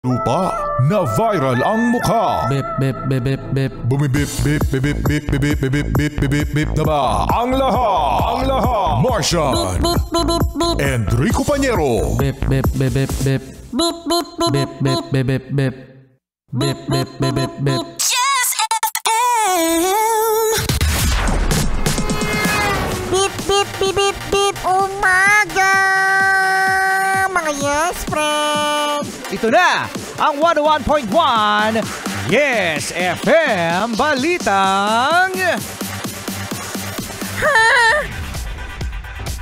Lupa na viral ang mukha. Bip bip bip bip bip. Bumibip bip bip bip bip bip bip bip bip bip bip na ba? Ang lahat. Martian. Enrico Pañero. Bip bip bip bip bip. Bip bip bip bip bip bip. Bip bip bip bip bip. Yes FM. Bip bip bip bip bip. Umaga mga yes friend. Ito na ang 101.1 Yes FM Balitang.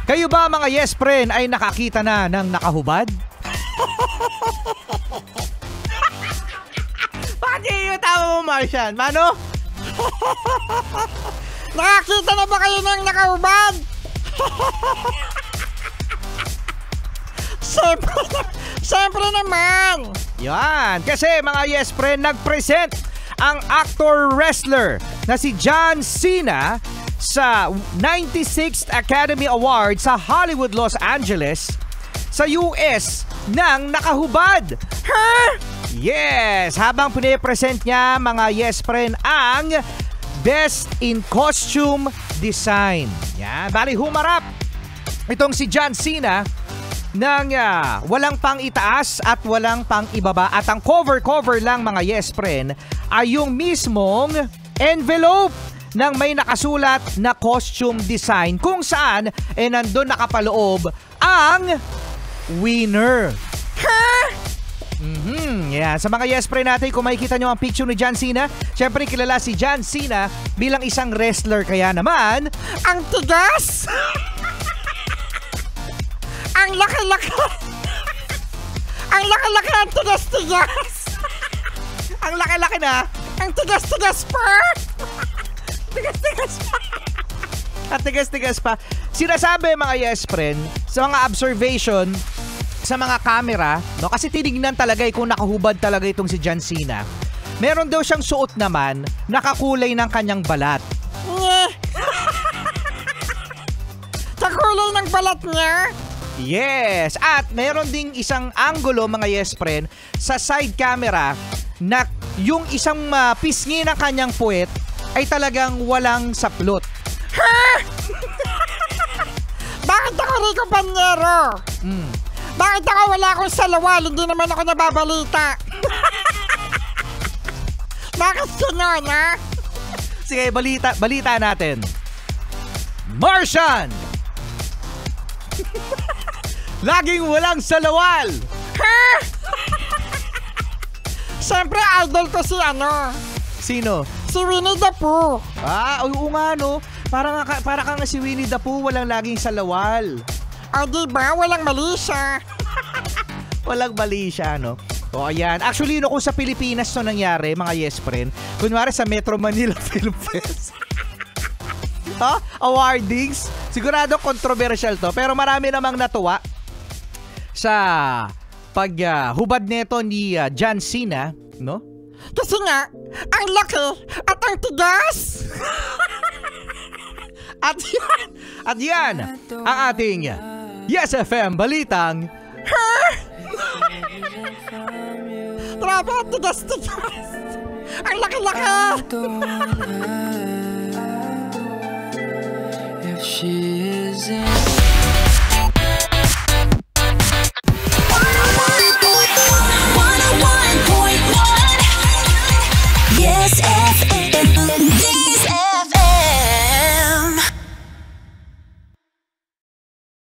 Kayo ba mga yes friend ay nakakita na ng nakahubad? Bakit yung tama mo, Martian? Mano? Nakakita na ba kayo ng nakahubad? Siyempre naman. Yan, kasi mga yes friend, nag-present ang actor-wrestler na si John Cena sa 96th Academy Awards sa Hollywood, Los Angeles sa US ng nakahubad. Yes, habang pinipresent niya mga yes friend ang Best in Costume Design. Yan, bali humarap itong si John Cena ng walang pang itaas at walang pang ibaba. At ang cover lang mga yes friend ay yung mismong envelope ng may nakasulat na costume design kung saan nandun nakapaloob ang winner. Yeah. Sa mga yes friend natin, kung makikita nyo ang picture ni John Cena, syempre kilala si John Cena bilang isang wrestler, kaya naman Ang tigas. Ang laki-laki. Ang laki-laki, ang tigas-tigas. ang laki-laki na. Ang tigas-tigas pa. Tigas-tigas pa. At tigas-tigas pa. Sinasabi mga yes friend, sa mga observation sa mga camera, no, kasi tinignan talaga kung nakahubad talaga itong si John Cena. Meron daw siyang suot naman, nakakulay ng kanyang balat. Sa kulay ng balat niya. Yes, at meron ding isang angulo mga yes friend sa side camera na yung isang pisngi ng kanyang puwet ay talagang walang saplot. Bakit ako Rico Pañero? Bakit ako wala akong salawal? Hindi naman ako nababalita. Bakit ganon, ha? Sige, balita natin. Martian! Laging walang salawal! Siyempre, idol ko si Sino? si Winnie the Pooh. Oo nga no. Para kang si Winnie the Pooh, walang laging salawal. O diba, walang mali siya. Walang mali siya, no? O ayan. Actually, no, kung sa Pilipinas to nangyari, mga yes friend, kunwari sa Metro Manila Film Fest. Awardings. Sigurado controversial to. Pero marami namang natuwa sa paghubad nito ni John Cena, no? Kasi nga, ang laki at ang tigas. At yan ang ating Yes FM Balitang. Grabe, ang tigas-tigas. Ang laki-laki. If she isn't